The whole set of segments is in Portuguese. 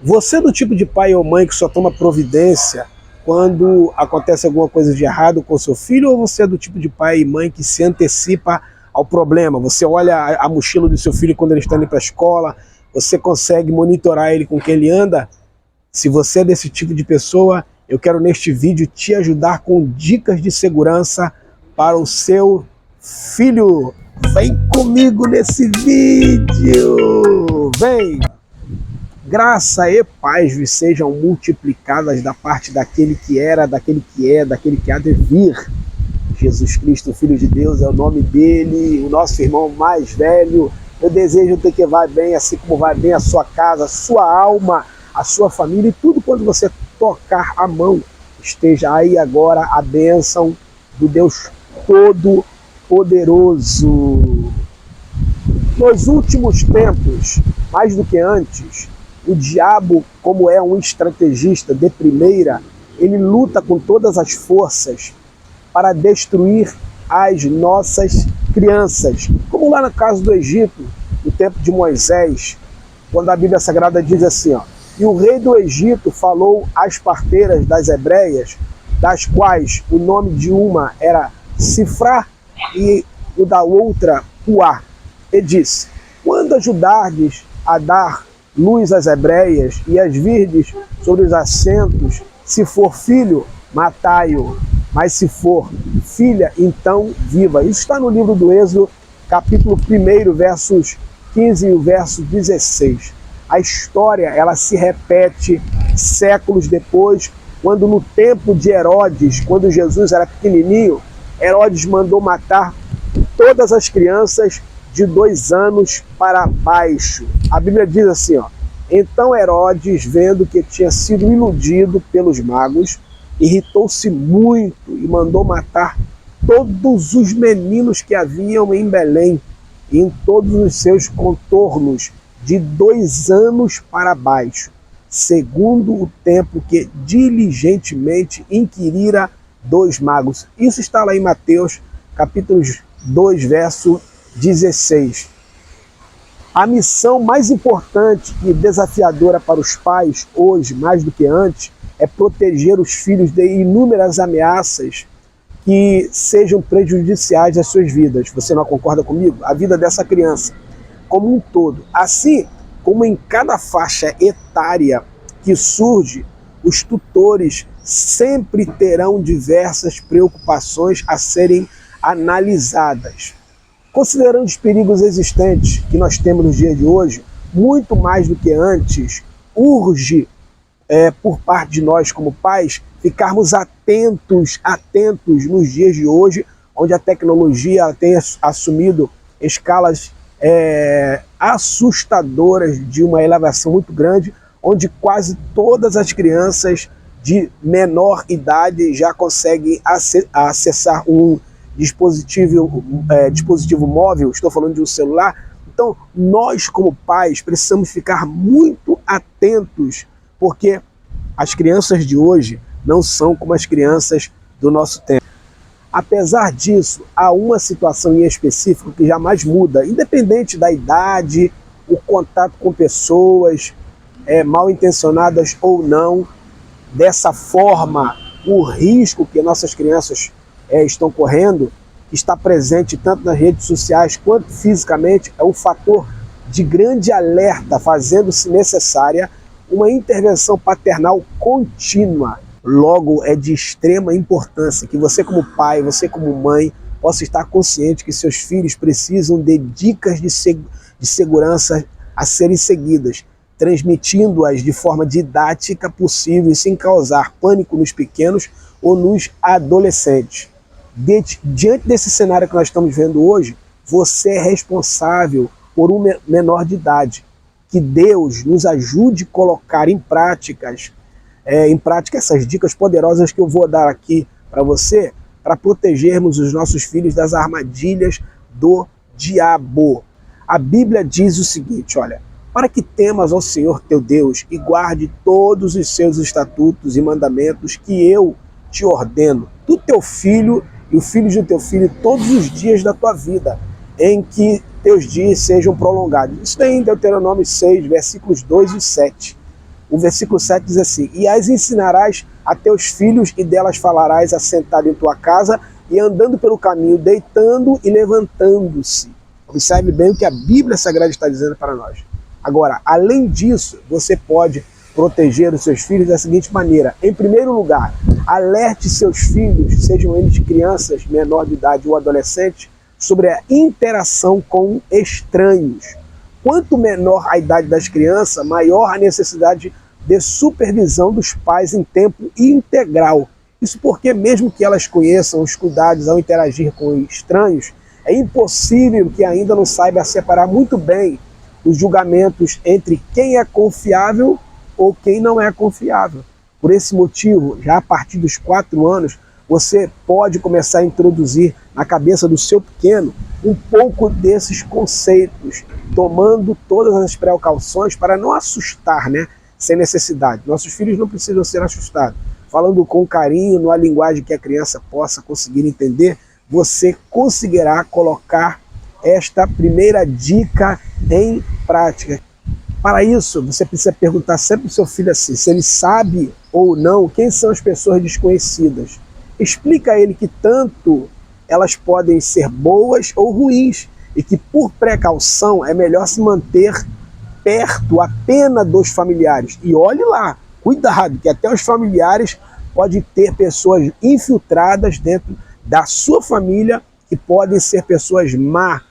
Você é do tipo de pai ou mãe que só toma providência quando acontece alguma coisa de errado com seu filho, ou você é do tipo de pai e mãe que se antecipa ao problema? Você olha a mochila do seu filho quando ele está indo para a escola, você consegue monitorar ele com quem ele anda? Se você é desse tipo de pessoa, eu quero neste vídeo te ajudar com dicas de segurança para o seu filho. Vem comigo nesse vídeo! Vem! Graça e paz vos sejam multiplicadas da parte daquele que era, daquele que é, daquele que há de vir. Jesus Cristo, Filho de Deus, é o nome dele, o nosso irmão mais velho. Eu desejo que vai bem, assim como vai bem a sua casa, a sua alma, a sua família e tudo quando você tocar a mão. Esteja aí agora a bênção do Deus Todo-Poderoso. Nos últimos tempos, mais do que antes, o diabo, como é um estrategista de primeira, ele luta com todas as forças para destruir as nossas crianças. Como lá no caso do Egito, no tempo de Moisés, quando a Bíblia Sagrada diz assim, ó, e o rei do Egito falou às parteiras das hebreias, das quais o nome de uma era Sifrá e o da outra Puá, e disse, quando ajudardes a dar luz às hebreias e as virdes sobre os assentos, se for filho, matai-o, mas se for filha, então viva. Isso está no livro do Êxodo, capítulo 1, versos 15 e o verso 16. A história, ela se repete séculos depois, quando no tempo de Herodes, quando Jesus era pequenininho, Herodes mandou matar todas as crianças de 2 anos para baixo. A Bíblia diz assim, ó, então Herodes, vendo que tinha sido iludido pelos magos, irritou-se muito e mandou matar todos os meninos que haviam em Belém e em todos os seus contornos de 2 anos para baixo, segundo o tempo que diligentemente inquirira dos magos. Isso está lá em Mateus, capítulo 2, verso 16. A missão mais importante e desafiadora para os pais, hoje, mais do que antes, é proteger os filhos de inúmeras ameaças que sejam prejudiciais às suas vidas. Você não concorda comigo? A vida dessa criança, como um todo. Assim como em cada faixa etária que surge, os tutores sempre terão diversas preocupações a serem analisadas. Considerando os perigos existentes que nós temos nos dias de hoje, muito mais do que antes, urge por parte de nós como pais, ficarmos atentos nos dias de hoje, onde a tecnologia tem assumido escalas assustadoras de uma elevação muito grande, onde quase todas as crianças de menor idade já conseguem acessar um dispositivo móvel, estou falando de um celular. Então, nós como pais precisamos ficar muito atentos, porque as crianças de hoje não são como as crianças do nosso tempo. Apesar disso, há uma situação em específico que jamais muda, independente da idade, o contato com pessoas mal intencionadas ou não. Dessa forma, o risco que nossas crianças estão correndo, que está presente tanto nas redes sociais quanto fisicamente, é um fator de grande alerta, fazendo-se necessária uma intervenção paternal contínua. Logo, é de extrema importância que você como pai, você como mãe, possa estar consciente que seus filhos precisam de dicas de segurança a serem seguidas, transmitindo-as de forma didática possível, sem causar pânico nos pequenos ou nos adolescentes. Diante desse cenário que nós estamos vendo hoje, você é responsável por um menor de idade. Que Deus nos ajude a colocar em prática essas dicas poderosas que eu vou dar aqui para você, para protegermos os nossos filhos das armadilhas do diabo. A Bíblia diz o seguinte, olha, para que temas ao Senhor teu Deus e guarde todos os seus estatutos e mandamentos que eu te ordeno, do teu filho e o filho de teu filho, todos os dias da tua vida, em que teus dias sejam prolongados. Isso tem em Deuteronômio 6, versículos 2 e 7. O versículo 7 diz assim: e as ensinarás a teus filhos, e delas falarás assentado em tua casa, e andando pelo caminho, deitando e levantando-se. Observe bem o que a Bíblia Sagrada está dizendo para nós. Agora, além disso, você pode proteger os seus filhos da seguinte maneira. Em primeiro lugar, alerte seus filhos, sejam eles crianças, menor de idade ou adolescentes, sobre a interação com estranhos. Quanto menor a idade das crianças, maior a necessidade de supervisão dos pais em tempo integral. Isso porque mesmo que elas conheçam os cuidados ao interagir com estranhos, é impossível que ainda não saiba separar muito bem os julgamentos entre quem é confiável ou quem não é confiável. Por esse motivo, já a partir dos 4 anos, você pode começar a introduzir na cabeça do seu pequeno um pouco desses conceitos, tomando todas as precauções para não assustar, né, sem necessidade. Nossos filhos não precisam ser assustados. Falando com carinho, numa linguagem que a criança possa conseguir entender, você conseguirá colocar esta primeira dica em prática. Para isso, você precisa perguntar sempre ao seu filho assim, se ele sabe ou não quem são as pessoas desconhecidas. Explica a ele que tanto elas podem ser boas ou ruins e que, por precaução, é melhor se manter perto apenas dos familiares. E olhe lá, cuidado, que até os familiares podem ter pessoas infiltradas dentro da sua família que podem ser pessoas de má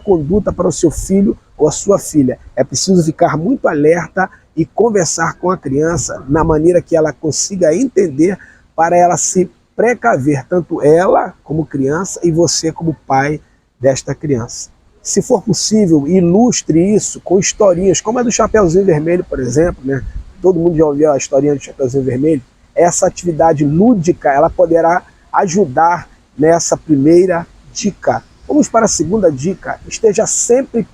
conduta para o seu filho ou a sua filha. É preciso ficar muito alerta e conversar com a criança na maneira que ela consiga entender para ela se precaver, tanto ela como criança e você como pai desta criança. Se for possível, ilustre isso com historinhas, como a do Chapeuzinho Vermelho, por exemplo, né? Todo mundo já ouviu a historinha do Chapeuzinho Vermelho. Essa atividade lúdica, ela poderá ajudar nessa primeira dica. Vamos para a segunda dica. Esteja sempre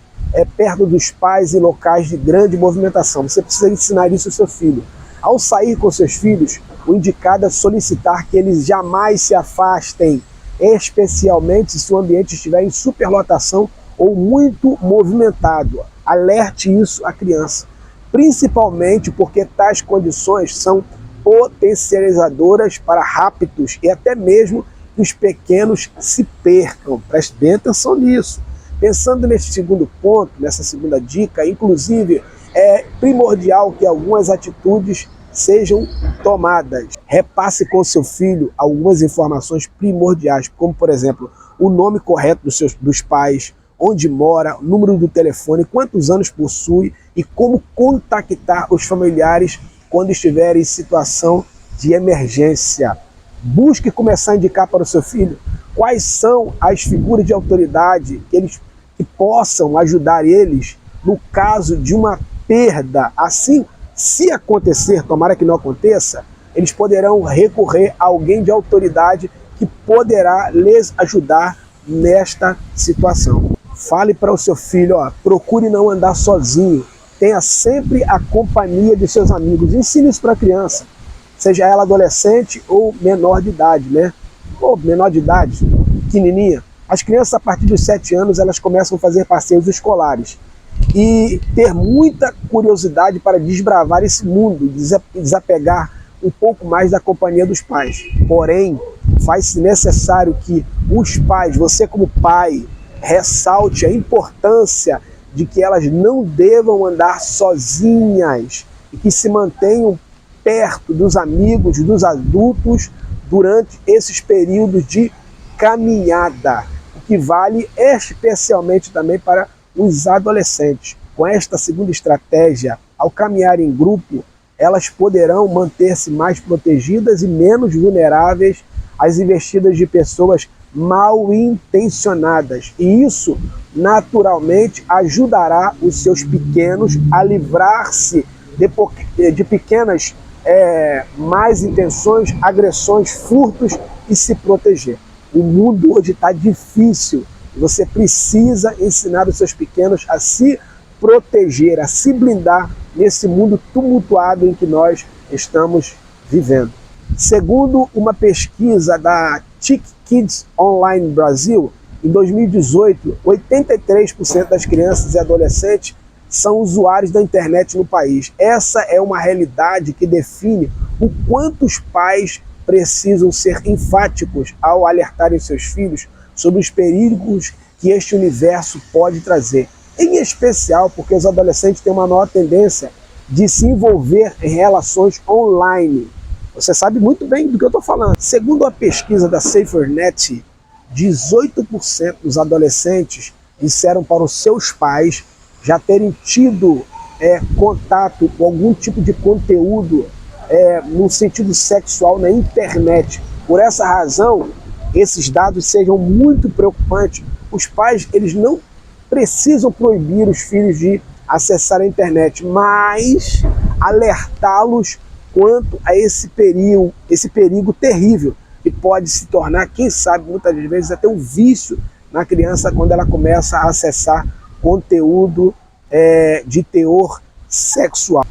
perto dos pais em locais de grande movimentação. Você precisa ensinar isso ao seu filho. Ao sair com seus filhos, o indicado é solicitar que eles jamais se afastem, especialmente se o ambiente estiver em superlotação ou muito movimentado. Alerte isso à criança, principalmente porque tais condições são potencializadoras para raptos e até mesmo que os pequenos se percam. Preste bem atenção nisso. Pensando nesse segundo ponto, nessa segunda dica, inclusive, é primordial que algumas atitudes sejam tomadas. Repasse com seu filho algumas informações primordiais, como, por exemplo, o nome correto dos pais, onde mora, o número do telefone, quantos anos possui e como contactar os familiares quando estiver em situação de emergência. Busque começar a indicar para o seu filho quais são as figuras de autoridade que possam ajudar eles no caso de uma perda. Assim, se acontecer, tomara que não aconteça, eles poderão recorrer a alguém de autoridade que poderá lhes ajudar nesta situação. Fale para o seu filho, procure não andar sozinho, tenha sempre a companhia de seus amigos. Ensine isso para a criança, seja ela adolescente ou menor de idade, né? Ou menor de idade, pequenininha. As crianças, a partir dos 7 anos, elas começam a fazer passeios escolares e ter muita curiosidade para desbravar esse mundo, desapegar um pouco mais da companhia dos pais. Porém, faz-se necessário que os pais, você como pai, ressalte a importância de que elas não devam andar sozinhas e que se mantenham perto dos amigos, dos adultos durante esses períodos de caminhada, o que vale especialmente também para os adolescentes. Com esta segunda estratégia, ao caminhar em grupo, elas poderão manter-se mais protegidas e menos vulneráveis às investidas de pessoas mal intencionadas. E isso, naturalmente, ajudará os seus pequenos a livrar-se de pequenas más intenções, agressões, furtos e se proteger. O mundo hoje está difícil. Você precisa ensinar os seus pequenos a se proteger, a se blindar nesse mundo tumultuado em que nós estamos vivendo. Segundo uma pesquisa da TIC Kids Online Brasil, em 2018, 83% das crianças e adolescentes são usuários da internet no país. Essa é uma realidade que define o quanto os pais precisam ser enfáticos ao alertarem seus filhos sobre os perigos que este universo pode trazer. Em especial porque os adolescentes têm uma maior tendência de se envolver em relações online. Você sabe muito bem do que eu estou falando. Segundo a pesquisa da SaferNet, 18% dos adolescentes disseram para os seus pais já terem tido contato com algum tipo de conteúdo no sentido sexual na internet. Por essa razão, esses dados sejam muito preocupantes. Os pais, eles não precisam proibir os filhos de acessar a internet, mas alertá-los quanto a esse perigo terrível, que pode se tornar, quem sabe, muitas vezes até um vício na criança quando ela começa a acessar conteúdo de teor sexual.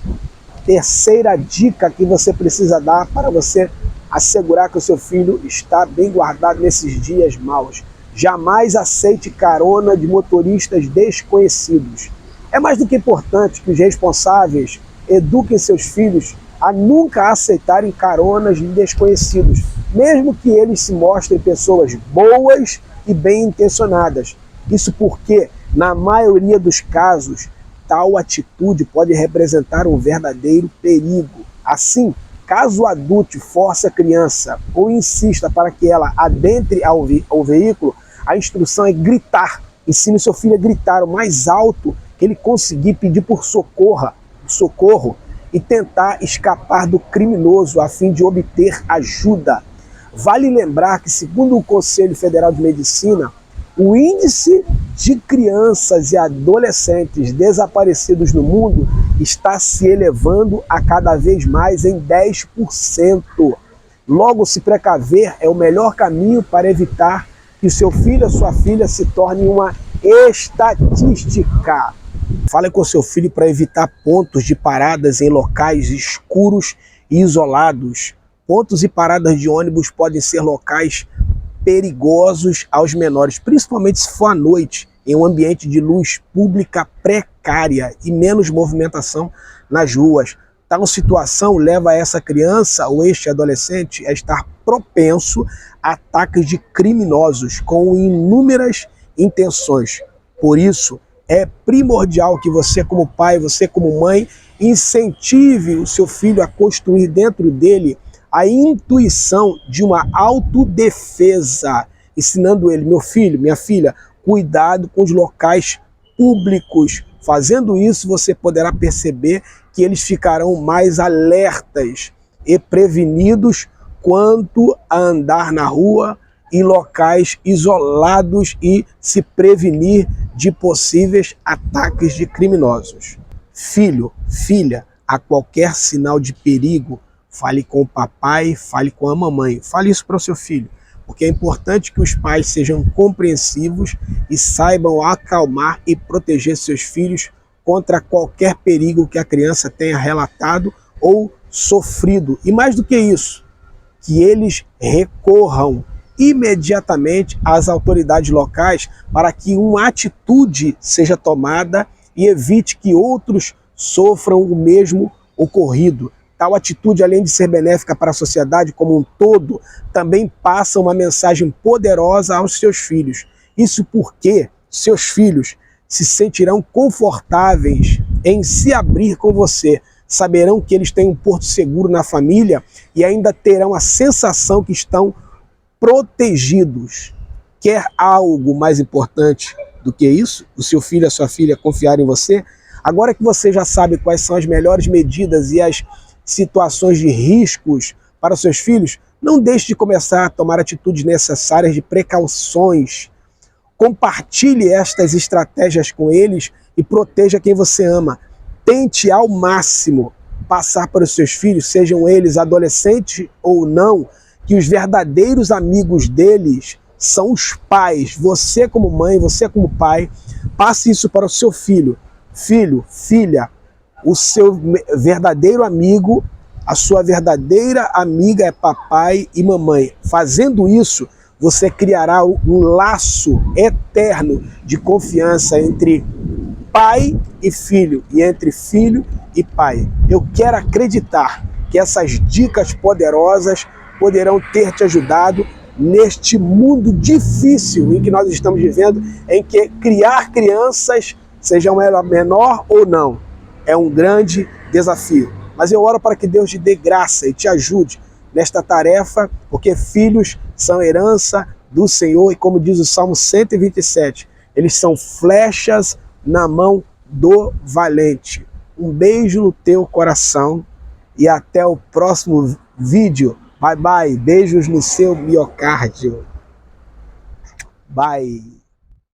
Terceira dica que você precisa dar para você assegurar que o seu filho está bem guardado nesses dias maus. Jamais aceite carona de motoristas desconhecidos. É mais do que importante que os responsáveis eduquem seus filhos a nunca aceitarem caronas de desconhecidos, mesmo que eles se mostrem pessoas boas e bem intencionadas. Isso porque, na maioria dos casos, tal atitude pode representar um verdadeiro perigo. Assim, caso o adulto force a criança ou insista para que ela adentre ao veículo, a instrução é gritar. Ensine seu filho a gritar o mais alto que ele conseguir, pedir por socorro e tentar escapar do criminoso a fim de obter ajuda. Vale lembrar que, segundo o Conselho Federal de Medicina, o índice de crianças e adolescentes desaparecidos no mundo está se elevando a cada vez mais em 10%. Logo, se precaver é o melhor caminho para evitar que o seu filho ou sua filha se torne uma estatística. Fale com seu filho para evitar pontos de paradas em locais escuros e isolados. Pontos e paradas de ônibus podem ser locais perigosos aos menores, principalmente se for à noite, em um ambiente de luz pública precária e menos movimentação nas ruas. Tal situação leva essa criança ou este adolescente a estar propenso a ataques de criminosos com inúmeras intenções. Por isso, é primordial que você como pai, você como mãe, incentive o seu filho a construir dentro dele a intuição de uma autodefesa, ensinando ele, meu filho, minha filha, cuidado com os locais públicos. Fazendo isso, você poderá perceber que eles ficarão mais alertas e prevenidos quanto a andar na rua em locais isolados e se prevenir de possíveis ataques de criminosos. Filho, filha, a qualquer sinal de perigo, fale com o papai, fale com a mamãe. Fale isso para o seu filho, porque é importante que os pais sejam compreensivos e saibam acalmar e proteger seus filhos contra qualquer perigo que a criança tenha relatado ou sofrido. E mais do que isso, que eles recorram imediatamente às autoridades locais para que uma atitude seja tomada e evite que outros sofram o mesmo ocorrido. Tal atitude, além de ser benéfica para a sociedade como um todo, também passa uma mensagem poderosa aos seus filhos. Isso porque seus filhos se sentirão confortáveis em se abrir com você, saberão que eles têm um porto seguro na família e ainda terão a sensação que estão protegidos. Quer algo mais importante do que isso? O seu filho e a sua filha confiar em você? Agora que você já sabe quais são as melhores medidas e as situações de riscos para os seus filhos, não deixe de começar a tomar atitudes necessárias de precauções. Compartilhe estas estratégias com eles e proteja quem você ama. Tente ao máximo passar para os seus filhos, sejam eles adolescentes ou não, que os verdadeiros amigos deles são os pais. Você como mãe, você como pai, passe isso para o seu filho. Filho, filha, o seu verdadeiro amigo, a sua verdadeira amiga é papai e mamãe. Fazendo isso, você criará um laço eterno de confiança entre pai e filho, e entre filho e pai. Eu quero acreditar que essas dicas poderosas poderão ter te ajudado neste mundo difícil em que nós estamos vivendo, em que criar crianças, sejam elas menor ou não, é um grande desafio. Mas eu oro para que Deus te dê graça e te ajude nesta tarefa, porque filhos são herança do Senhor, e como diz o Salmo 127, eles são flechas na mão do valente. Um beijo no teu coração e até o próximo vídeo. Bye, bye. Beijos no seu miocárdio. Bye.